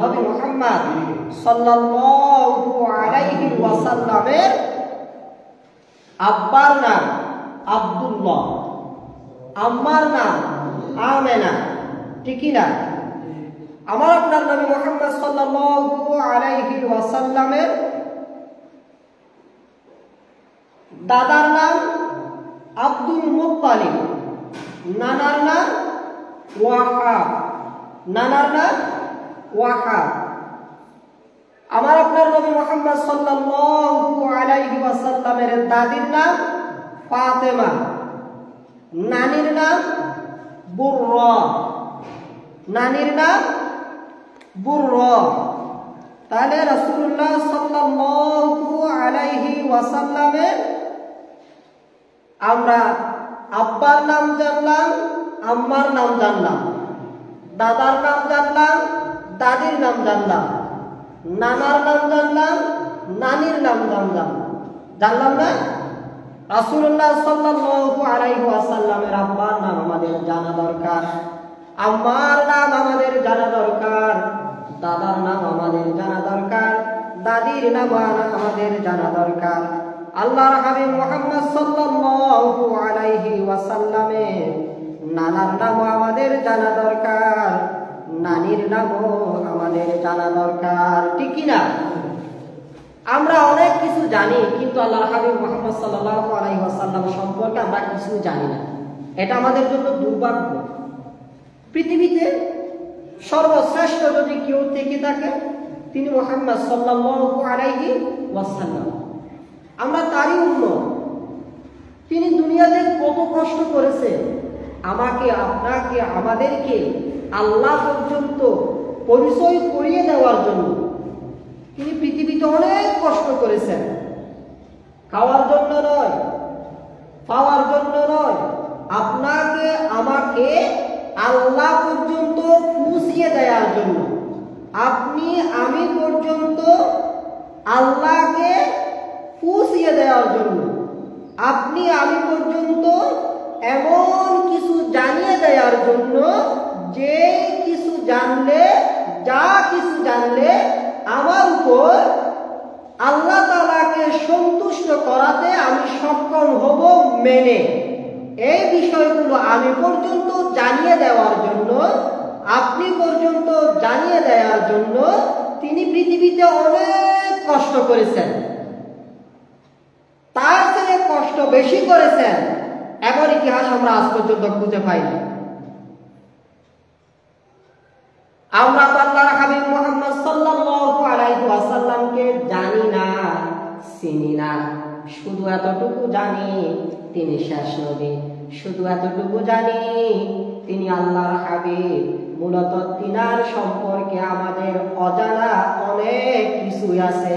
নবী মুহাম্মদ সাল্লাল্লাহু আলাইহি ওয়াসাল্লামের আব্বার নাম আব্দুল্লাহ, আম্মার নাম আমেনা, ঠিক না? আমার আপনার নবী মুহাম্মদ সাল্লাল্লাহু আলাইহি ওয়াসাল্লামের দাদার নাম আব্দুল মুত্তালিব, নানার নাম ওয়াহাব, নানার নাম ওয়াহাব। আমার আপনার নবী মুহাম্মদ সাল্লাল্লাহু আলাইহি ওয়াসাল্লামের দাদির নাম ফাতেমা, নানির নাম বুররা, নানির নাম বুররা। তাহলে রাসূলুল্লাহ সাল্লাল্লাহু আলাইহি ওয়াসাল্লামের আমরা আব্বার নাম জানলাম, আম্মার নাম জানলাম, দাদার নাম জানলাম, দাদির নাম জানলাম, নানার নাম জানলাম, নানির নাম জানলাম, জানলাম না? রাসূলুল্লাহ সাল্লাল্লাহু আলাইহি ওয়াসাল্লামের আব্বার নাম আমাদের জানা দরকার, আম্মার নাম আমাদের জানা দরকার, দাদার নাম আমাদের জানা দরকার, দাদির নাম আমাদের জানা দরকার। আল্লাহর হাবিব মুহাম্মদ সাল্লাল্লাহু আলাইহি ওয়াসাল্লামের নানার নাম আমাদের জানা দরকার, নানির নামও আমাদের জানা দরকার, ঠিক কি না? আমরা অনেক কিছু জানি, কিন্তু আল্লাহর হাবিব মুহাম্মদ সাল্লাল্লাহু আলাইহি ওয়াসাল্লাম সম্পর্কে আমরা কিছু জানি না। এটা আমাদের জন্য দুর্ভাগ্য। পৃথিবীতে সর্বশ্রেষ্ঠ যদি কেউ থেকে থাকে তিনি মুহাম্মদ সাল্লাল্লাহু আলাইহি ওয়াসাল্লাম। আমরা তারই উম্মত। তিনি দুনিয়াতে কত কষ্ট করেছে আমাকে, আপনাকে, আমাদেরকে আল্লাহ পর্যন্ত পরিচয় করিয়ে দেওয়ার জন্য। তিনি পৃথিবীতে অনেক কষ্ট করেছেন, খাওয়ার জন্য নয়, পাওয়ার জন্য নয়, আপনাকে আমাকে আল্লাহ পর্যন্ত পৌঁছিয়ে দেওয়ার জন্য। আপনি আমি পর্যন্ত আল্লাহকে পৌঁছিয়ে দেওয়ার জন্য, আপনি আমি পর্যন্ত এমন কিছু জানিয়ে দেওয়ার জন্য যে কিছু জানলে, যা কিছু জানলে আমার উপর আল্লাহ তাআলাকে সন্তুষ্ট করাতে আমি সক্ষম হব মেনে, এই বিষয়গুলো আমি পর্যন্ত জানিয়ে দেওয়ার জন্য, আপনি পর্যন্ত জানিয়ে দেওয়ার জন্য তিনি পৃথিবীতে অনেক কষ্ট করেছেন। তার থেকে কষ্ট বেশি করেছেন এমন ইতিহাস আমরা আজ পর্যন্ত খুঁজে পাইনি। আমরা আল্লাহর হাবিব মুহাম্মদ সাল্লাল্লাহু আলাইহি ওয়াসাল্লামকে জানি না, চিনি না, শুধু এতটুকু জানি তিনি শেষ নবী, শুধু এতটুকু জানি তিনি আল্লাহর হাবিব। মূলত তিনার সম্পর্কে আমাদের অজানা অনেক কিছুই আছে,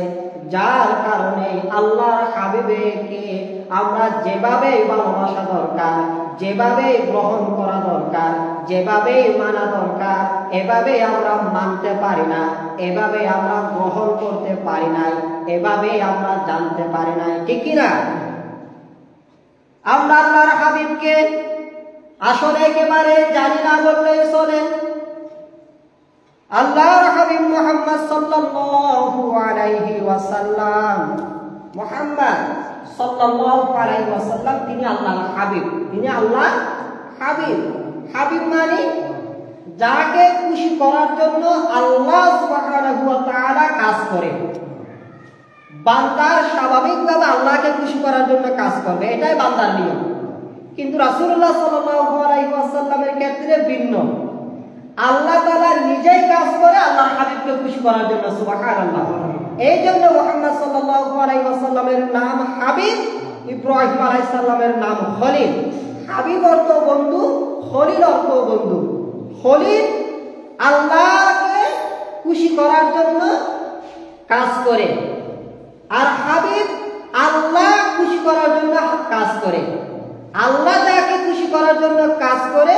যার কারণে আল্লাহর হাবিবকে আমরা যেভাবে ভালোবাসা দরকার, যেভাবে গ্রহণ করা দরকার, যেভাবে মানা দরকার, এভাবে আমরা মানতে পারি না, এভাবে আমরা গ্রহণ করতে পারি না, এভাবে আমরা জানতে পারি না, ঠিক না? আমরা আল্লাহর হাবিবকে আসলে একেবারে জানি না বললেই চলে। আল্লাহর হাবিব মুহাম্মদ সাল্লাল্লাহু আলাইহি ওয়াসাল্লাম, মুহাম্মদ সাল্লাল্লাহু আলাইহি ওয়াসাল্লাম তিনি আল্লাহর হাবিব, তিনি আল্লাহর হাবিব। হাবিব মানে যাকে খুশি করার জন্য আল্লাহ সুবহানাহু ওয়া তাআলা কাজ করে। বান্দার স্বাভাবিকভাবে আল্লাহকে খুশি করার জন্য কাজ করবে, এটাই বান্দার নিয়ম। কিন্তু রাসূলুল্লাহ সাল্লাল্লাহু আলাইহি ওয়াসাল্লামের ক্ষেত্রে ভিন্ন। আল্লাহ তাআলা নিজেই কাজ করে আল্লাহর হাবিবকে খুশি করার জন্য, সুবহানাল্লাহ। এই জন্য মুহাম্মদ সাল্লাল্লাহু আলাইহি ওয়াসাল্লামের নাম হাবিব, ইব্রাহিম আলাইহিস সালামের নাম খলিল। হাবিব অর্থ বন্ধু, খলিল অর্থ বন্ধু। খলিল আল্লাহকে খুশি করার জন্য কাজ করে, আর হাবিব আল্লাহ খুশি করার জন্য কাজ করে। আল্লাহ তাকে খুশি করার জন্য কাজ করে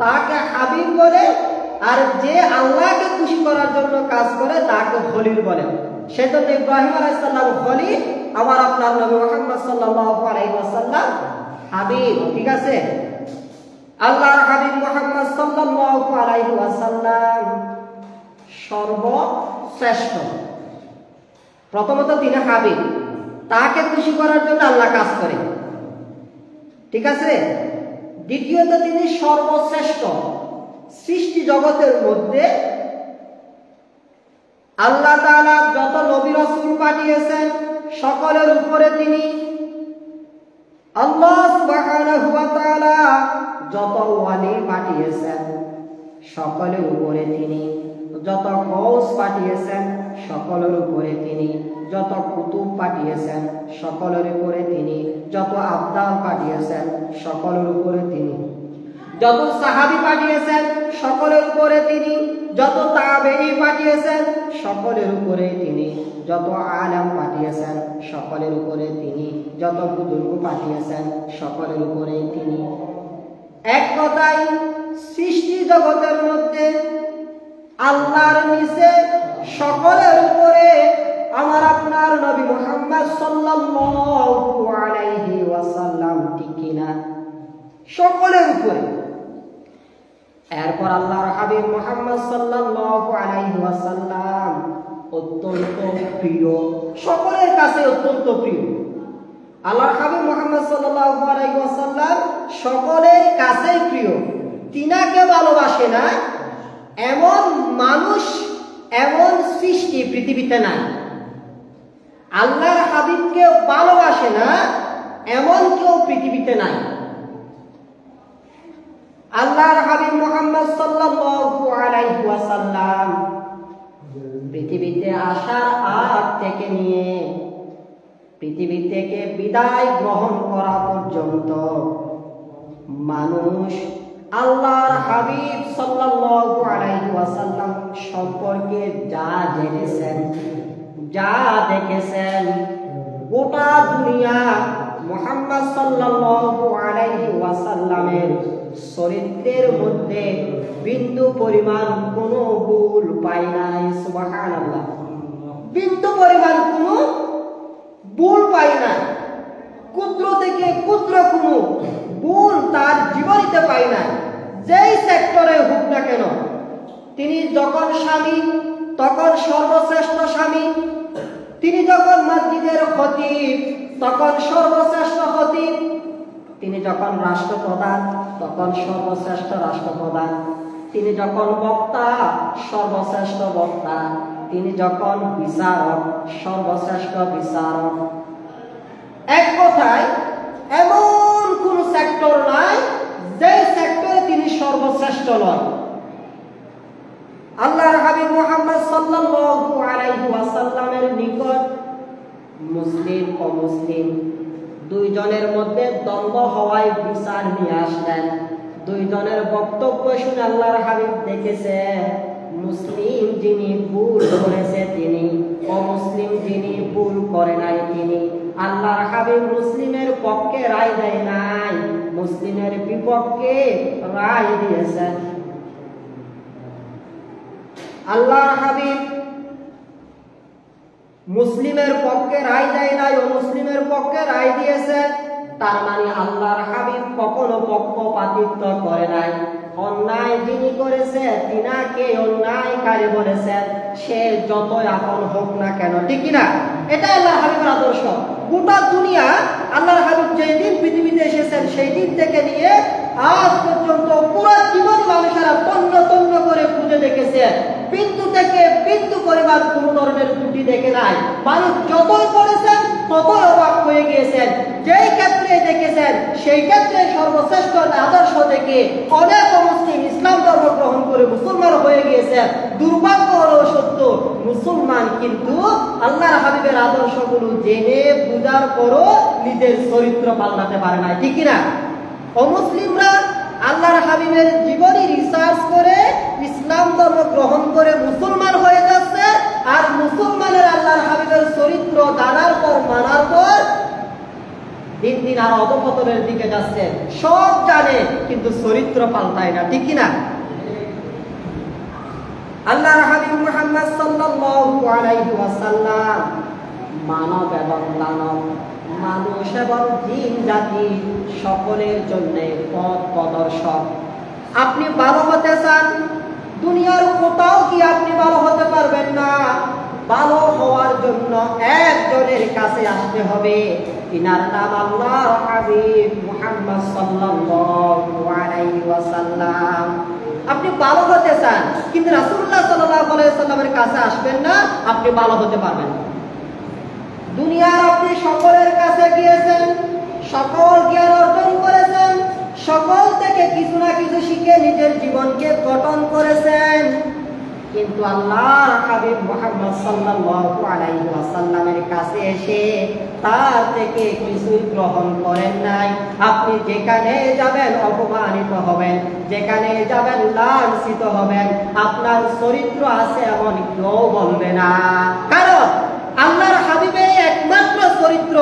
তাকে হাবিব বলে, আর যে আল্লাহকে খুশি করার জন্য কাজ করে তাকে খলিল বলে। সেজন্য ইব্রাহিম আলাইহিস সালাম খলিল, আমার আপনার নবী মুহাম্মদ সাল্লাল্লাহু আলাইহি ওয়াসাল্লাম হাবিব, ঠিক আছে? আল্লাহর হাবিব মুহাম্মদ সাল্লাল্লাহু আলাইহি ওয়াসাল্লাম সর্বশ্রেষ্ঠ। প্রথমত তিনি হাবিব, তাকে খুশি করার জন্য আল্লাহ কাজ করে, ঠিক আছে। দ্বিতীয়ত তিনি সর্বশ্রেষ্ঠ। সৃষ্টি জগতের মধ্যে আল্লাহ তাআলা যত নবী রাসূল পাঠিয়েছেন সকলের উপরে তিনি, আল্লাহ সুবহানাহু ওয়া তাআলা যত ওয়ালি পাঠিয়েছেন সকলের উপরে তিনি, যত গৌস পাঠিয়েছেন সকলের উপরে তিনি, যত কুতুব পাঠিয়েছেন সকলের উপরে তিনি, যত আবদাল পাঠিয়েছেন সকলের উপরে তিনি, যত সাহাবী পাঠিয়েছেন সকলের উপরে তিনি, যত তাবেঈ পাঠিয়েছেন সকলের উপরে তিনি, যত আলেম পাঠিয়েছেন সকলের উপরে তিনি, যত বুজুর্গ পাঠিয়েছেন সকলের উপরে তিনি। এক কথায় সৃষ্টি জগতের মধ্যে আল্লাহর নিচে সকলের উপরে আমার আপনার নবী মুহাম্মদ সাল্লাল্লাহু আলাইহি ওয়াসাল্লাম, ঠিক কিনা? সকলের উপরে। এরপর আল্লাহর হাবিব মুহাম্মদ সাল্লাল্লাহু আলাইহি ওয়াসাল্লাম অত্যন্ত প্রিয়, সকলের কাছে অত্যন্ত প্রিয়। আল্লাহর হাবিব মুহাম্মদ সাল্লাল্লাহু আলাইহি ওয়াসাল্লাম সকলের কাছে প্রিয়। তিনাকে ভালোবাসে না এমন মানুষ, এমন সৃষ্টি পৃথিবীতে নাই। আল্লাহর হাবিবকে ভালোবাসে না এমন কেউ পৃথিবীতে নাই। আল্লাহর হাবিব মুহাম্মদ সাল্লাল্লাহু আলাইহি ওয়াসাল্লাম পৃথিবীতে আসার আগ থেকে নিয়ে পৃথিবী থেকে বিদায় গ্রহণ করা পর্যন্ত মানুষ আল্লাহর হাবিব সাল্লাল্লাহু আলাইহি ওয়াসাল্লাম সম্পর্কে যা জেনেছেন, যা দেখেছেন, গোটা দুনিয়া মুহাম্মদ সাল্লাল্লাহু আলাইহি ওয়াসাল্লামের চরিত্রের মধ্যে বিন্দু পরিমাণ কোনো ভুল পায় নাই। সুবহানাল্লাহ, বিন্দু পরিমাণ কোনো ভুল পায় না। ক্ষুদ্র থেকে ক্ষুদ্র কোনো ভুল তার জীবনীতে পায় না। যেই সেক্টরে হোক না কেন, তিনি যখন স্বামী তখন সর্বশ্রেষ্ঠ স্বামী, তিনি যখন মসজিদের খতিব তখন সর্বশ্রেষ্ঠ খতিব, তিনি যখন রাষ্ট্রপ্রধান তখন সর্বশ্রেষ্ঠ রাষ্ট্রপ্রধান, তিনি যখন বক্তা সর্বশ্রেষ্ঠ বক্তা, তিনি যখন বিচারক সর্বশ্রেষ্ঠ বিচারক। এক কথায় এমন কোন সেক্টর নাই যে সেক্টরে তিনি সর্বশ্রেষ্ঠ নয়। আল্লাহর হাবিব মুহাম্মদ সাল্লাল্লাহু আলাইহি ওয়াসাল্লামের নিকট মুসলিম ও মুসলিম দুইজনের মধ্যে দ্বন্দ্ব হওয়ায় বিচার নিয়ে আসলেন। দুইজনের বক্তব্য শুনে আল্লাহর হাবিব দেখেছে মুসলিম যিনি ভুল করেছে তিনি, অমুসলিম যিনি ভুল করে নাই তিনি। আল্লাহর হাবিব মুসলিমের পক্ষে রায় দেয় নাই, মুসলিমের বিপক্ষে রায় দিয়েছেন। আল্লাহর হাবিব মুসলিমের পক্ষে রায় দেয় নাই, অমুসলিমের পক্ষে রায় দিয়েছেন। তার মানে আল্লাহর হাবিব কখনো পক্ষপাতিত্ব করে নাই। অন্যায় যিনি করেছে তিনাকে অন্যায়কারী বলেছেন, সে যতই আপন হোক না কেন, ঠিক না? এটা আল্লাহর হাবিবের আদর্শ। গোটা দুনিয়া আল্লাহর হাবিব যেই দিন পৃথিবীতে এসেছেন সেই দিন থেকে নিয়ে আজ পর্যন্ত পুরো জীবন মানুষেরা তন্ন তন্ন করে খুঁজে দেখেছে, বিন্দু থেকে বিন্দু পরিমাণ কোন ধরনের ত্রুটি দেখে নাই। মানুষ যতই করেছেন ততই অবাক হয়ে গিয়েছেন। যেই ক্ষেত্রে দেখেছেন সেই ক্ষেত্রে সর্বশ্রেষ্ঠ আদর্শ দেখে অনেক মুসলিম ইসলাম ধর্ম গ্রহণ করে মুসলমান হয়ে গিয়েছেন। দুর্ভাগ্য হলো সত্য, মুসলমান কিন্তু আল্লাহর হাবিবের আদর্শগুলো জেনে বুঝার পরও নিজের চরিত্র পাল্টাতে পারে না, ঠিক না? অমুসলিমরা আল্লাহর হাবিবের জীবনী রিসার্চ করে ইসলাম ধর্ম গ্রহণ করে মুসলমান হয়ে যাচ্ছে, আর মুসলমানের আল্লাহর হাবিবের চরিত্র জানার পর মানার পর দিন দিন আর অধঃপতনের দিকে যাচ্ছে। সব জানে কিন্তু চরিত্র পাল্টায় না, ঠিক না? আল্লাহর হাবিব মুহাম্মদ সাল্লাল্লাহু আলাইহি ওয়াসাল্লাম মানব এবং দানব, মানুষ এবং জিন জাতি সকলের জন্য পথ প্রদর্শক। আপনি ভালো হতে চান, দুনিয়ার কোথাও কি আপনি ভালো হতে একজনের কাছে আসতে হবে, তিনার নাম আল্লাহর হাবিব মুহাম্মদ সাল্লাল্লাহু আলাইহি ওয়াসাল্লাম। আপনি ভালো হতে চান কিন্তু রাসূলুল্লাহ সাল্লাল্লাহু আলাইহি ওয়াসাল্লামের কাছে আসবেন না, আপনি ভালো হতে পারবেন না। দুনিয়ার আপনি সকলের কাছে গিয়েছেন, সকল জ্ঞান অর্জন করেছেন, সকল থেকে কিছু না কিছু শিখে নিজের জীবনকে গঠন করেছেন, কিন্তু আল্লাহর হাবিব মুহাম্মদ সাল্লাল্লাহু আলাইহি ওয়াসাল্লামের কাছে এসে তার থেকে কিছু গ্রহণ করেন নাই। আপনি যেখানে যাবেন অপমানিত হবেন, যেখানে যাবেন লাঞ্ছিত হবেন। আপনার চরিত্র আছে এমন কেউ বলবে না, কারণ আল্লাহর হাবিবের একমাত্র চরিত্র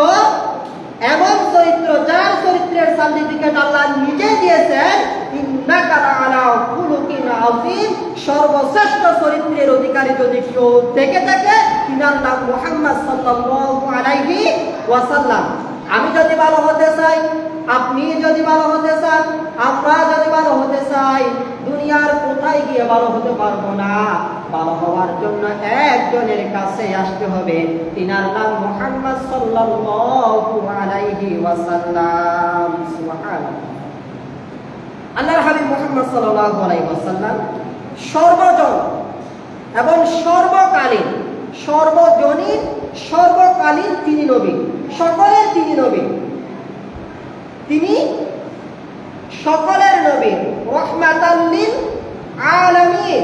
এমন চরিত্র যার চরিত্রের সার্টিফিকেট আল্লাহ নিজে দিয়েছেন, ইন্নাকা লাআলা খুলুকিন আযীম। সর্বশ্রেষ্ঠ চরিত্রের অধিকারী যদি কেউ থেকে থাকে তিনার নাম মুহাম্মদ সাল্লাল্লাহু আলাইহি ওয়াসাল্লাম। আমি যদি ভালো হতে চাই, আপনি যদি ভালো হতে চান, আমরা যদি ভালো হতে চাই, দুনিয়ার কোথায় গিয়ে ভালো হতে পারবো না। ভালো হওয়ার জন্য একজনের কাছে আসতে হবে, তিনার নাম মুহাম্মদ সাল্লাল্লাহু আলাইহি ওয়াসাল্লাম। সুবহানাল্লাহ। আল্লাহর হাবিব মুহাম্মদ সাল্লাল্লাহু আলাইহি ওয়াসাল্লাম সর্বজন এবং সর্বকালীন, সর্বজনীন, সর্বকালীন তিনি নবী, সকলের তিনি নবী, তিনি সকলের নবী, রাহমাতাল লিল আলামিন,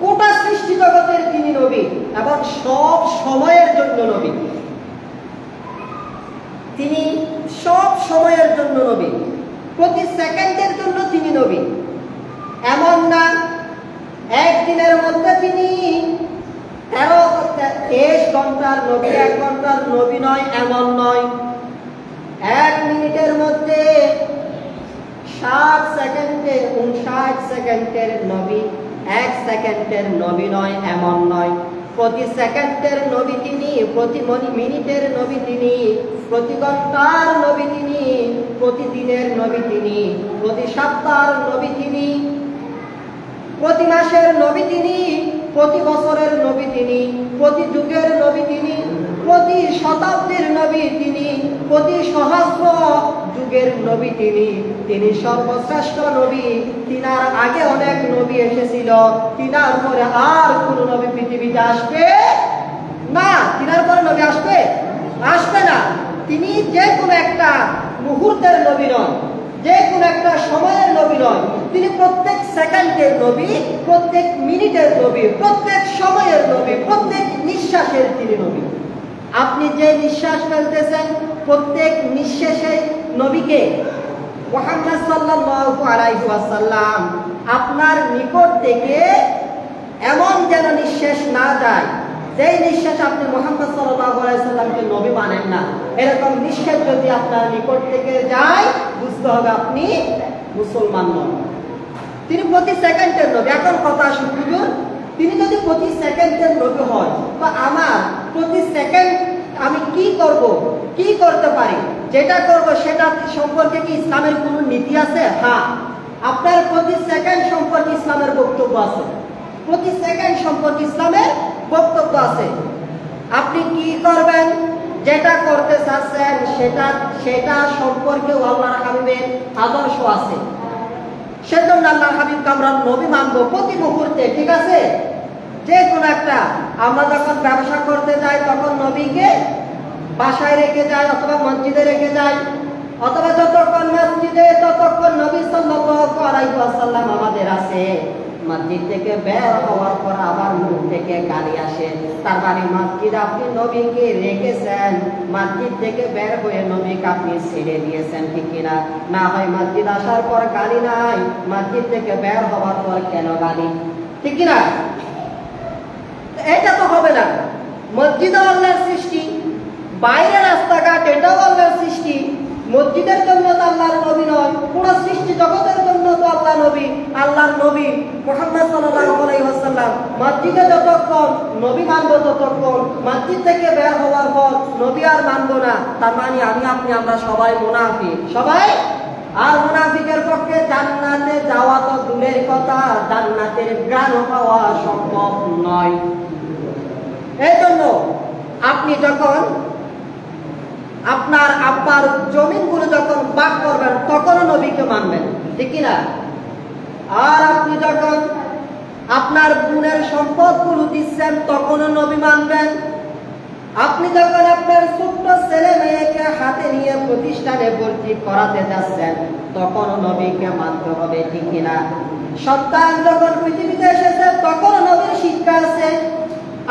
গোটা সৃষ্টি জগতের তিনি নবী এবং সব সময়ের জন্য নবী। তিনি সব সময়ের জন্য নবী, প্রতি সেকেন্ডের জন্য তিনি নবী। এমন না একদিনের মধ্যে তিনি 23 ঘন্টার নবী, 1 ঘন্টার নবী নয়, এমন নয়। 1 মিনিটের মধ্যে 60 সেকেন্ডের 59 সেকেন্ডের নবী, 1 সেকেন্ডের নবী নয়, এমন নয়। প্রতি সেকেন্ডের নবী তিনি, প্রতি মিনিটের নবী তিনি, প্রতি ঘন্টার নবী তিনি, প্রতিদিনের নবী তিনি, প্রতি সপ্তাহের নবী তিনি, প্রতি মাসের নবী তিনি, প্রতি বছরের নবী তিনি, প্রতি যুগের নবী তিনি, প্রতি শতাব্দীর নবী তিনি, প্রতি সহস্র যুগের নবী তিনি। তিনি সর্বশ্রেষ্ঠ নবী। তিনার আগে অনেক নবী এসেছিল, তিনার পরে আর কোন নবী পৃথিবীতে আসবে না। তিনার পরে নবী আসবে আসবে না। তিনি যে কোনো একটা মুহূর্তের নবী নন, যে কোনো একটা সময়ের নবী নয়। তিনি প্রত্যেক সেকেন্ডের নবী, প্রত্যেক মিনিটের নবী, প্রত্যেক সময়ের নবী, প্রত্যেক নিঃশ্বাসের তিনি নবী। আপনি যে নিঃশ্বাস ফেলতেছেন প্রত্যেক নিঃশ্বাসে নবীকে মুহাম্মদ সাল্লাল্লাহু আলাইহি ওয়াসাল্লাম আপনার নিকট থেকে এমন যেন নিঃশ্বাস না যায়, যেই নিঃশ্বাস আপনি মুহাম্মদ সাল্লাল্লাহু আলাইহি ওয়াসাল্লামকে নবী মানেন না, এরকম নিঃশ্বাস যদি আপনার নিকট থেকে যায় বুঝতে হবে আপনি মুসলমান নন। তিনি প্রতি সেকেন্ডের নবী। এখন কথা আসুন হুজুর, তিনি যদি প্রতি সেকেন্ডের নবী হয় তো আমার প্রতি সেকেন্ড আমি কি করব, কি করতে পারি, যেটা করব সেটা সম্পর্কে কি ইসলামের কোনো নীতি আছে? হ্যাঁ, আপনার প্রতি সেকেন্ড সম্পর্কে ইসলামের বক্তব্য আছে, প্রতি সেকেন্ড সম্পর্কে ইসলামের বক্তব্য আছে। আপনি কি করবেন, যেটা করতে চাচ্ছেন সেটা সম্পর্কে আল্লাহর হাবিবের আদর্শ আছে। সেজন্য আল্লাহর হাবিবকে আমরা নবী মানবো প্রতি মুহূর্তে, ঠিক আছে? যে কোনো একটা আমরা যখন ব্যবসা করতে যাই তখন নবীকে বাসায় রেখে যাই অথবা মসজিদে রেখে যাই, অথবা যতক্ষণ মসজিদে ততক্ষণ নবী সাল্লাল্লাহু আলাইহি ওয়াসাল্লাম আমাদের আছে। মসজিদ থেকে বের হওয়ার পর আবার মুখ থেকে গালি আসে, তার মানে মসজিদ আপনি নবীকে রেখেছেন, মসজিদ থেকে বের হয়ে নবীকে আপনি ছেড়ে দিয়েছেন, ঠিক কিনা? না হয় মসজিদ আসার পর গালি নাই, মসজিদ থেকে বের হওয়ার পর কেন গালি, ঠিক কিনা? এটা তো হবে না। মসজিদও আল্লাহর সৃষ্টি, বাইরে রাস্তাঘাট এটাও আল্লাহর সৃষ্টি। মসজিদের জন্য তো আল্লাহর নবী নয়, পুরো সৃষ্টি জগতের জন্য তো আল্লাহ নবী, আল্লাহর নবী মুহাম্মদ সাল্লাল্লাহু আলাইহি ওয়াসাল্লাম। মসজিদে যতক্ষণ নবী মানব ততক্ষণ, মসজিদ থেকে বের হওয়ার পর নবী আর মানব না, তার মানে আপনি আমরা সবাই মুনাফিক, সবাই। আর মুনাফিকের পক্ষে জান্নাতে যাওয়া তো দূরের কথা, জান্নাতের ঘ্রাণ পাওয়া সম্ভব নয়। এই জন্য আপনি আপনি যখন আপনার আব্বার জমিনগুলো যখন ভাগ করবেন তখনও নবীকে মানবেন, ঠিক কিনা? আর আপনি যখন আপনার বোনের সম্পদগুলো দিচ্ছেন তখনও নবী মানবেন। আপনি যখন আপনার ছোট্ট ছেলে মেয়েকে হাতে নিয়ে প্রতিষ্ঠানে ভর্তি করাতে যাচ্ছেন তখনও নবীকে মানতে হবে, ঠিক কিনা? সন্তান যখন পৃথিবীতে এসেছে তখনও নবীর শিক্ষা আছে।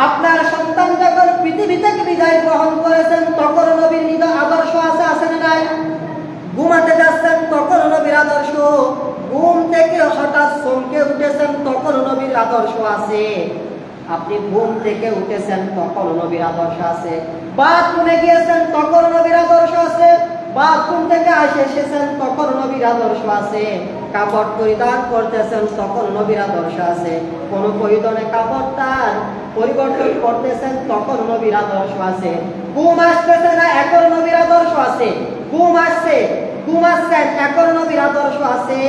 আপনার সন্তান যখন পৃথিবী থেকে বিদায় গ্রহণ করেছেন তখনও নবীর আদর্শ আছে না নাই? ঘুমাতে যাচ্ছেন তখনও নবীর আদর্শ, ঘুম থেকে হঠাৎ চমকে উঠেছেন তখনও নবীর আদর্শ আছে। আপনি ঘুম থেকে উঠেছেন তখনও নবীর আদর্শ আছে। বাথরুমে গিয়েছেন তখনও নবীর আদর্শ আছে। বাথরুম থেকে এসেছেন তখন নবীর আদর্শ আছে। কাপড় পরিধান করতেছেন তখন নবীর আদর্শ আছে। কোন পরিধানে কাপড়টার পরিবর্তন করতেছেন তখন নবীর আদর্শ আছে। ঘুম আসতেছে না এখন নবীর আদর্শ আছে। ঘুম আসছেন এখন নবীর আদর্শ আছে।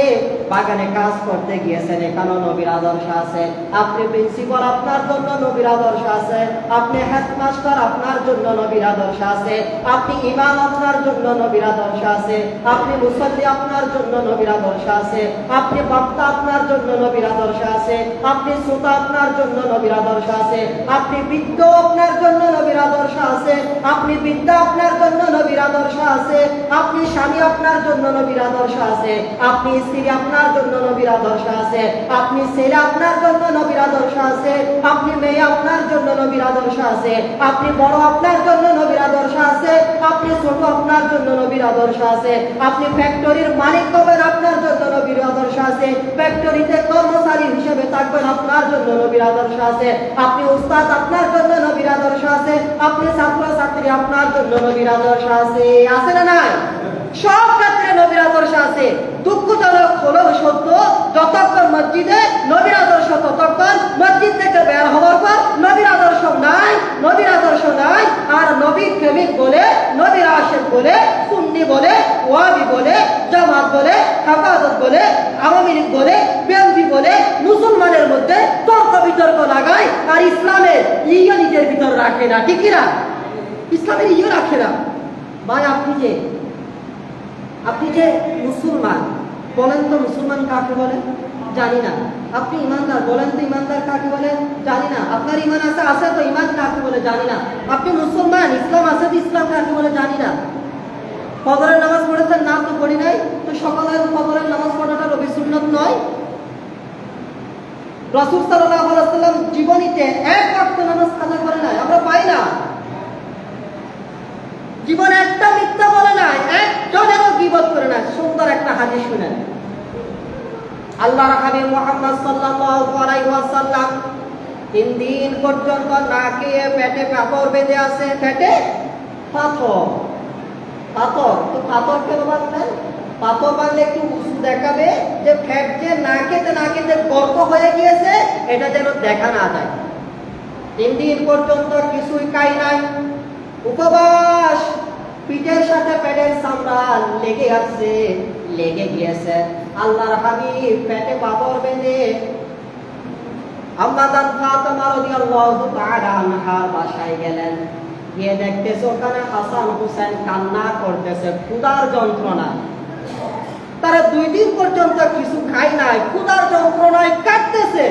বাগানে কাজ করতে গিয়েছেন এখানেও নবীর আদর্শ আছে। আপনি প্রিন্সিপাল আপনার জন্য নবীর আদর্শ আছে। আপনি হেডমাস্টার আপনার জন্য নবীর আদর্শ আছে। আপনি ইমাম আপনার জন্য নবীর আদর্শ আছে। আপনি মুসল্লি আপনার জন্য নবীর আদর্শ আছে। আপনি বক্তা আপনার জন্য নবীর আদর্শ আছে। আপনি শ্রোতা আপনার জন্য নবীর আদর্শ আছে। আপনি বৃদ্ধ আপনার জন্য নবীর আদর্শ আছে। আপনি বৃদ্ধা আপনার জন্য নবীর আদর্শ আছে। আপনি স্বামী আপনার জন্য নবীর আদর্শ আছে। আপনি স্ত্রী আপনার জন্য নবীর আদর্শ আছে। আপনি ছেলে আপনার জন্য নবীর আদর্শ আছে। আপনি মেয়ে আপনার জন্য নবীর আদর্শ আছে। আপনি বড় আপনার জন্য নবীর আদর্শ আছে। আপনি ছোট আপনার জন্য নবীর আদর্শ আছে। আপনি ফ্যাক্টরির মালিক হবেন আপনার জন্য নবীর আদর্শ আছে। ফ্যাক্টরিতে কর্মচারী হিসেবে থাকবেন আপনার জন্য নবীর আদর্শ আছে। আপনি উস্তাদ আপনার জন্য নবীর আদর্শ আছে। আপনি ছাত্র ছাত্রী আপনার জন্য নবীর আদর্শ আছে। আছে না নাই? সব ক্ষেত্রে নবীর আদর্শ আছে। দুঃখজনক হলেও সত্য, যতক্ষণ মসজিদে নবীর আদর্শ ততক্ষণ মসজিদ থেকে বের হওয়ার পর নবীর আদর্শ নাই, নবীর আদর্শ নাই। আর নবীর প্রেমিক বলে, নবীর আশিক বলে, সুন্নি বলে, ওয়াহাবি বলে, জামাত বলে, হেফাজত বলে, আওয়ামী লীগ বলে, বিএনপি বলে মুসলমানের মধ্যে তর্ক বিতর্ক লাগায় আর ইসলামের ইয়ে নিজের ভিতর রাখে না, ঠিক কিনা? ইসলামের ইয়ে রাখে না। ভাই আপনি যে মুসলমান, বলেন তো মুসলমান কাকে বলে? জানি না। আপনি ইমানদার, বলেন তো ইমানদার কাকে বলে? জানি না। আপনার ইমান আছে তো ইমান কাকে বলে? জানি না। আপনি মুসলমান, ইসলাম আছে তো ইসলাম কাকে বলে? জানি না। ফজরের নামাজ পড়েছেন? না তো পড়ি নাই। তো সকালে ফজরের নামাজ পড়াটা রবি সুন্নত নয়? রাসূল সাল্লাল্লাহু আলাইহি ওয়াসাল্লাম জীবনীতে এক ওয়াক্ত নামাজ কাজা করে নাই, আমরা পাই না। জীবনে একটা মিথ্যা বলে নাই, একজনেরও গীবত করে নাই। সুন্দর একটা হাদিস শুনেন। আল্লাহর হাবিব মুহাম্মদ সাল্লাল্লাহু আলাইহি ওয়াসাল্লাম 3 দিন পর্যন্ত না খেয়ে পেটে পাথর বেঁধে আছে। পেটে পাথর। তো পাথর কেন বাঁধলেন? পাথর বাঁধলে একটু উঁচু দেখাবে যে ফ্যাট যে না খেতে গর্ত হয়ে গিয়েছে, এটা যেন দেখা না যায়। 3 দিন পর্যন্ত কিছুই খাই নাই, উপবাস। পিঠের সাথে পেটের চামড়া লেগে গিয়েছে। আল্লাহর হাবিব পেটে পাথর বেঁধে আম্মা জান ফাতেমা রাদিয়াল্লাহু তাআলা আনহার বাসায় গেলেন। গিয়ে দেখতেছে ওখানে হাসান হুসেন কান্না করতেছে ক্ষুধার যন্ত্রণা। তারা 2 দিন পর্যন্ত কিছু খায় নাই, ক্ষুধার যন্ত্রণায় কাঁদতেছে।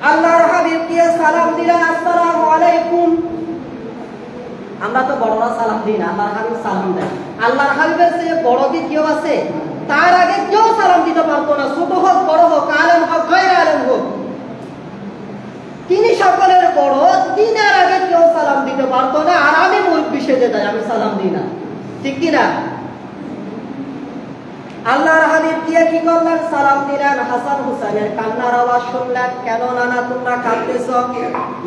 আল্লাহর হাবিব দিয়ে সালাম দিলেন, আসসালামু আলাইকুম। আমরা তো বড়রা সালাম দিই না, আল্লাহর হাবিব সালাম দেন। আল্লাহর হাবিবের চেয়ে বড় কি কেউ আছে? তার আগে কেউ সালাম দিতে পারতো না, ছোট হোক বড় হোক, আলেম হোক গায়রে আলেম হোক। তিনি সকলের বড়, তিনার আগে কেউ সালাম দিতে পারতো না। আর আমি মুরব্বি সেজে যাই, আমি সালাম দিই না, ঠিক কিনা? আল্লাহর হাবিব দিয়ে কি করলেন? সালাম দিলেন। হাসান হুসেনের কান্নার আওয়াজ শুনলেন। কেন নানা তোমরা কাঁদতেছ?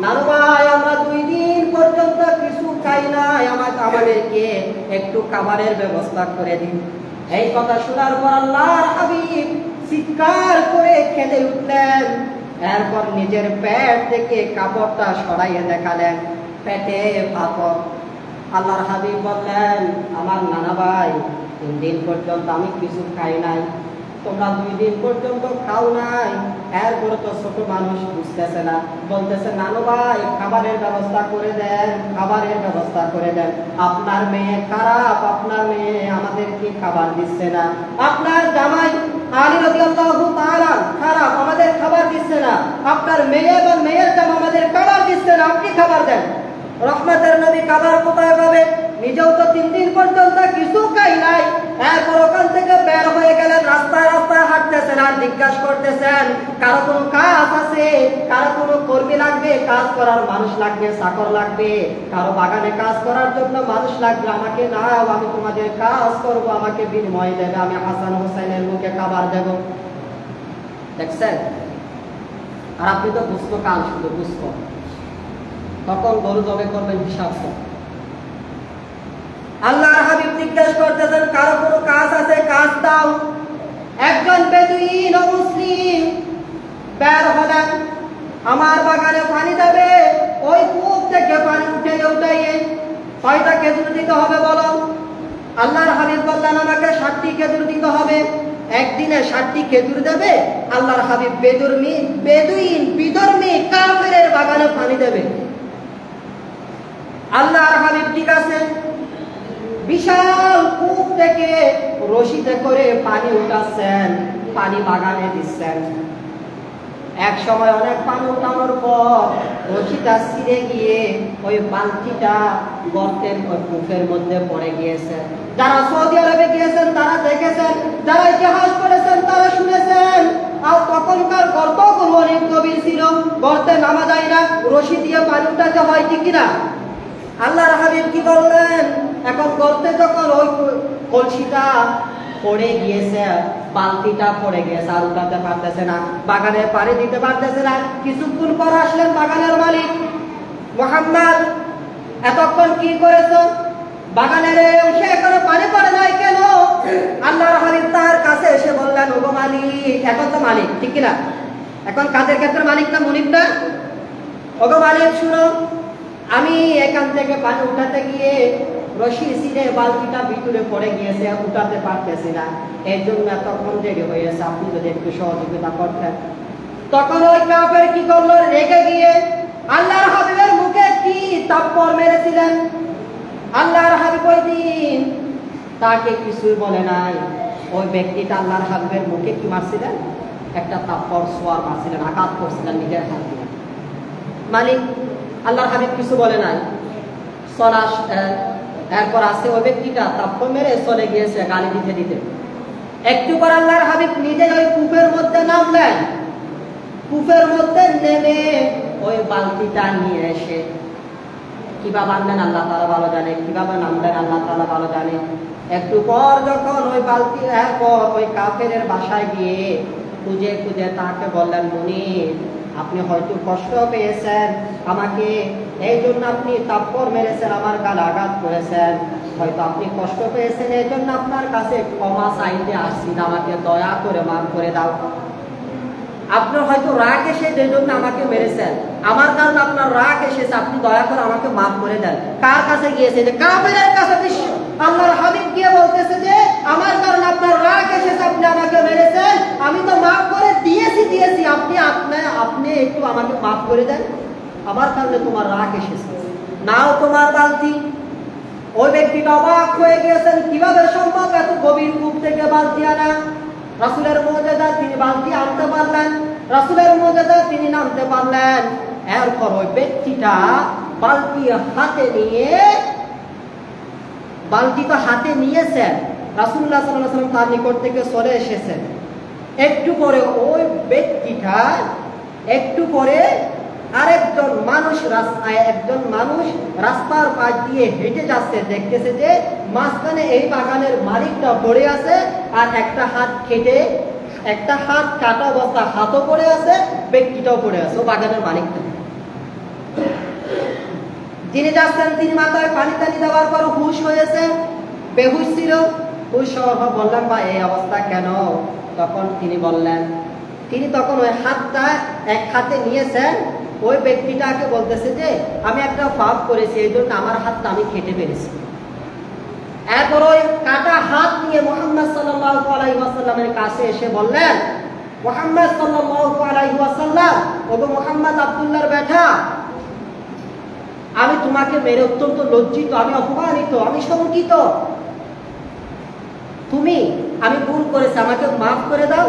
নানু ভাই, আমরা 2 দিন পর্যন্ত কিছু খাই নাই, আমাদেরকে একটু খাবারের ব্যবস্থা করে দিন। এই কথা শোনার পর আল্লাহর হাবিব চিৎকার করে কেঁদে উঠলেন। এরপর নিজের পেট থেকে কাপড়টা সরাইয়ে দেখালেন, পেটে পাথর। আল্লাহর হাবিব বললেন, আমার নানা ভাই, 3 দিন পর্যন্ত আমি কিছু খাই নাই, তোমরা 2 দিন পর্যন্ত খাও নাই, এরপরে তো ছোট মানুষ বুঝতেছে না, বলতেছে নানু ভাই খাবারের ব্যবস্থা করে দেন, খাবারের ব্যবস্থা করে দেন। আপনার মেয়ে খারাপ, আপনার মেয়ে আমাদেরকে খাবার দিচ্ছে না, আপনার জামাই আলী রাদিয়াল্লাহু তাআলা খারাপ, আমাদের খাবার দিচ্ছে না, আপনার মেয়ে এবং মেয়ের জামাই আমাদের খাবার দিচ্ছে না, আপনি খাবার দেন। রহমতের নবী খাবার কোথায় পাবে? নিজেও তো 3 দিন পর্যন্ত কিছু খাই নাই, এরপর ওখান থেকে বের হয়ে গেলেন, রাস্তায় রাস্তায় হাঁটতেছেন আর জিজ্ঞাসা করতেছেন কারো কোনো কাজ আছে, কারো কোনো কর্মী লাগবে, কাজ করার মানুষ লাগবে, চাকর লাগবে, কারো বাগানে কাজ করার জন্য মানুষ লাগবে, আমাকে নাও, আমি তোমাদের কাজ করব, আমাকে বিনিময় দেবে, আমি হাসান হোসেনের মুখে খাবার দেব। দেখছেন? আর আপনি তো বুঝতো কাল শুধু বুঝতো, তখন গরু জবে করবেন হিসাব। আল্লাহর হাবিব জিজ্ঞেস করতেছেন কারো কোনো কাজ আছে, কাজ দাও। একজন বেদুইন মুসলিম বের হলেন, আমার বাগানে পানি দেবে, ওই কূপ থেকে পানি উঠাইয়ে কয়টা খেজুর দিতে হবে বলো? আল্লাহর হাবিব বললেন আমাকে 60টি খেজুর দিতে হবে। একদিনে 60টি খেজুর দেবে? আল্লাহর হাবিব বেদুইন বিধর্মী কাফেরের বাগানে পানি দেবে? আল্লাহর হাবিব ঠিক আছে, বিশাল কূপ থেকে রশিতে করে পানি উঠাচ্ছেন, পানি বাগানে দিচ্ছেন। এক সময় অনেক পানি উঠানোর পর রশিটা ছিঁড়ে গিয়ে ওই বালতিটা গর্তের কূপের মধ্যে পড়ে গিয়েছে। যারা সৌদি আরবে গিয়েছেন তারা দেখেছেন, যারা ইতিহাস পড়েছেন তারা শুনেছেন। আর তখনকার গর্তগুলো অনেক গভীর ছিল, গর্তে নামা যায় না, রশি দিয়ে পানি উঠাতে হয়, ঠিক কিনা? আল্লাহর হাবিব কি বললেন? এখন গর্তে যখন ওই কলসিটা পড়ে গিয়েছে, বালতিটা পড়ে গিয়েছে, আর উঠাতে পারতেছে না, বাগানে পানি দিতে পারতেছে না। কিছুক্ষণ পর আসলেন বাগানের মালিক, মুহাম্মদ এতক্ষণ কি করেছ? বাগানের অংশে এখনো পানি পড়ে নাই কেন? আল্লাহর হাবিব তার কাছে এসে বললেন ওগো মালিক, এখন তো মালিক, ঠিক কিনা? এখন কাজের ক্ষেত্রে মালিক না মুনিব না? ওগো মালিক শুনো, আমি এখান থেকে পানি উঠাতে গিয়ে রশি ছিঁড়ে বালতিটা ভিতরে পড়ে গিয়েছে, উঠাতে পারতেছি না, এর জন্য এতক্ষণ দেরি হয়েছে, আপনি যদি একটু সহযোগিতা করতেন। তখন ওই কাফের কি করলো? রেগে গিয়ে আল্লাহর হাবিবের মুখে কি থাপ্পড় মেরেছিলেন। আল্লাহর হাবিব ওই দিন তাকে কিছুই বলে নাই, ওই ব্যক্তিটা আল্লাহর হাবিবের মুখে কি মারছিলেন? একটা থাপ্পড় সোয়ার মারছিলেন, আঘাত করছিলেন নিজের হাত দিয়ে। মালিক আল্লাহর হাবিব কিছু বলে নাই, এরপর আসে ওই ব্যক্তিটা থাপ্পড় মেরে চলে গিয়েছে গালি দিতে দিতে। একটু পর আল্লাহর হাবিব নিজে ওই কূপের মধ্যে নামলেন, কূপের মধ্যে নেমে ওই বালতিটা নিয়ে এসে কিভাবে আনলেন আল্লাহ তাআলা ভালো জানে, কিভাবে নামলেন আল্লাহ তাআলা ভালো জানে। একটু পর যখন ওই বালতি এরপর ওই কাফেরের বাসায় গিয়ে খুঁজে খুঁজে তাকে বললেন মুনির, আপনি হয়তো কষ্ট পেয়েছেন আমাকে, এই জন্য আপনি থাপ্পড় মেরেছেন, আমার গালে আঘাত করেছেন, হয়তো আপনি কষ্ট পেয়েছেন, এই জন্য আপনার কাছে ক্ষমা চাইতে আসছি, আমাকে দয়া করে মাফ করে দাও। আপনার হয়তো রাগ এসে যে জন্য আমাকে মেরেছেন, আমার কারণে আপনার রাগ এসেছে, আপনি দয়া করে আমাকে মাফ করে দেন। কার কাছে গিয়েছে? যে কাফেরের কাছে। আল্লাহর হাবিব গিয়ে বলতেছে যে আমার কারণে আপনার রাগ এসেছে, আপনি আমাকে মেরেছেন, আমি তো মাফ করে দিয়েছি, আপনি একটু আমাকে মাফ করে দেন, আমার কারণে তোমার রাগ এসেছে, নাও তোমার বালতি। ওই ব্যক্তিটা অবাক হয়ে গিয়েছেন, কিভাবে সম্ভব এত গভীর কূপ থেকে বালতি আনা? রাসূলের মুজিজা, তিনি বালতি আনতে পারলেন, রাসূলের মুজিজা, তিনি নামতে পারলেন। এরপর ওই ব্যক্তিটা বালতি হাতে নিয়ে, বালতি তো হাতে নিয়েছেন, রাসূলুল্লাহ সাল্লাল্লাহু আলাইহি ওয়াসাল্লাম তার নিকট থেকে চলে এসেছেন। একটু পরে ওই ব্যক্তিটা, একটু পরে আরেকজন মানুষ রাস্তার পাশ দিয়ে হেঁটে যাচ্ছে, দেখতেছে যে মাঝখানে এই বাগানের মালিকটা পড়ে আছে, আর একটা হাত কেটে, একটা হাত কাটা অবস্থা, হাতও পড়ে আছে, ব্যক্তিটাও পড়ে আছে, ও বাগানের মালিকটা। যিনি যাচ্ছেন তিনি মাথায় পানি টানি দেওয়ার পর হুঁশ হয়েছে, বেহুশ ছিল। হুঁশ হওয়ার পর বললাম বা এই অবস্থা কেন? তখন তিনি বললেন, তিনি তখন ওই হাতটা এক হাতে নিয়েছেন, ওই ব্যক্তিটাকে বলতেছে যে আমি একটা পাপ করেছি, এই জন্য আমার হাতটা আমি কেটে ফেলেছি। এরপর ওই কাটা হাত নিয়ে মুহাম্মদ সাল্লাল্লাহু আলাইহি ওয়াসাল্লামের কাছে এসে বললেন, মুহাম্মদ সাল্লাল্লাহু আলাইহি ওয়াসাল্লাম, ওগো মুহাম্মদ আব্দুল্লাহর বেটা, আমি তোমাকে মেরে অত্যন্ত লজ্জিত, আমি অপমানিত, আমি শঙ্কিত। আমি ভুল করেছি, আমাকে মাফ করে দাও।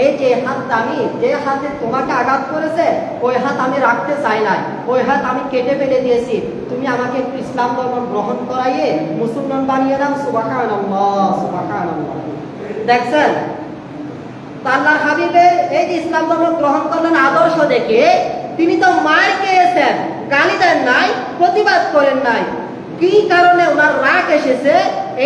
এই যে হাতটা, আমি যে হাতে তোমাকে আঘাত করেছে ওই হাত আমি রাখতে চাই না, ওই হাত আমি কেটে ফেলে দিয়েছি। তুমি আমাকে একটু ইসলাম ধর্ম গ্রহণ করাইয়ে মুসলমান বানিয়ে দাও। সুবহানাল্লাহ, সুবহানাল্লাহ। দেখছেন আল্লাহর হাবিবে এই যে ইসলাম ধর্ম গ্রহণ করলেন আদর্শ দেখে, তিনি তো মার খেয়েছেন, গালি দেন নাই, প্রতিবাদ করেন নাই। কি কারণে ওনার রাগ এসেছে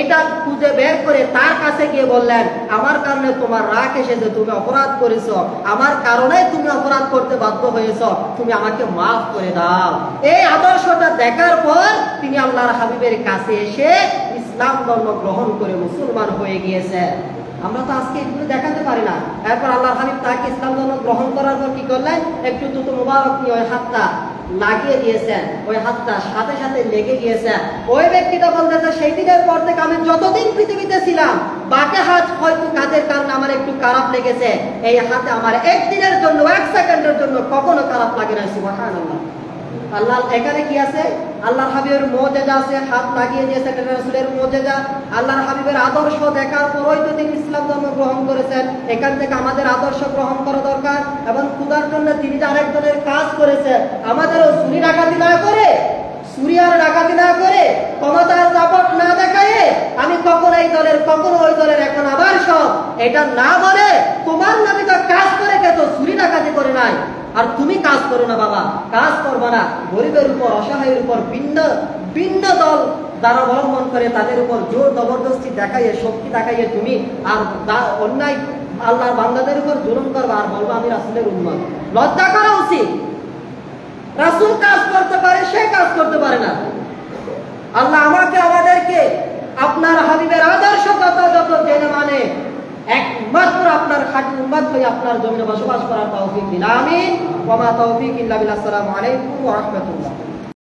এটা খুঁজে বের করে তার কাছে গিয়ে বললেন, আমার কারণে তোমার রাগ এসেছে, তুমি অপরাধ করেছো, আমার কারণে তুমি অপরাধ করতে বাধ্য হয়েছো, তুমি আমাকে মাফ করে দাও। এই আদর্শটা দেখার পর তিনি আল্লাহর হাবিবের কাছে এসে ইসলাম ধর্ম গ্রহণ করে মুসলমান হয়ে গিয়েছে। আমরা তো আজকে এগুলো দেখাতে পারি না। এরপর আল্লাহর হাবিব তাকে ইসলাম ধর্ম গ্রহণ করার পর কি করলেন, একটু দুটো মুবারক নিয়ে ওই হাতটা লাগিয়ে দিয়েছেন, ওই হাতটা সাথে সাথে লেগে গিয়েছে। ওই ব্যক্তিটা বলতেছে, সেই দিনের পর থেকে আমি যতদিন পৃথিবীতে ছিলাম বাকি হাত হয়তো কাজের কারণে আমার একটু খারাপ লেগেছে, এই হাতে আমার একদিনের জন্য, এক সেকেন্ডের জন্য কখনো খারাপ লাগে না। সুবহানাল্লাহ। আল্লাহ এখানে কি আছে, আল্লাহর হাবিবের মুজিজা আছে, হাত লাগিয়ে দিয়েছে, এটা রাসূলের মুজিজা। আল্লাহর হাবিবের আদর্শ দেখার পরই তো তিনি ইসলাম ধর্ম গ্রহণ করেছেন। এখান থেকে আমাদের আদর্শ গ্রহণ করা দরকার। এবং খোদার জন্য তিনি যে আরেকজনের কাজ করেছে, আমাদেরও চুরি ডাকাতি না করে, চুরি আর ডাকাতি না করে, ক্ষমতার দাপট না দেখায় আমি কখনো এই দলের কখনো ওই দলের, এখন আবার সব এটা না বলে, তোমার নবী তো কাজ করে তো চুরি ডাকাতি করে নাই, আর তুমি কাজ করো না বাবা, কাজ করবে না। গরিবের উপর, অসহায়ের উপর ভিন্ন দল যারা অবলম্বন করে তাদের উপর জোর জবরদস্তি দেখাইয়ে, শক্তি দেখাইয়ে তুমি আর অন্যায় আল্লাহর বান্দাদের উপর জুলুম করবে আর বলবো আমি রাসূলের উম্মত। লজ্জা করা উচিত। রাসূল কাজ করতে পারে, সে কাজ করতে পারে না। আল্লাহ আমাকে আমাদেরকে আপনার হাবিবের আদর্শ যত জেনে মানে একমাত্র আপনার খাঁটি উম্মত হয়ে আপনার জমিনে বসবাস করার তৌফিক দিন। আমিন। ওয়া মা তৌফিক ইল্লা বিল্লাহ। আসসালামু আলাইকুম ওয়া রাহমাতুল্লাহ।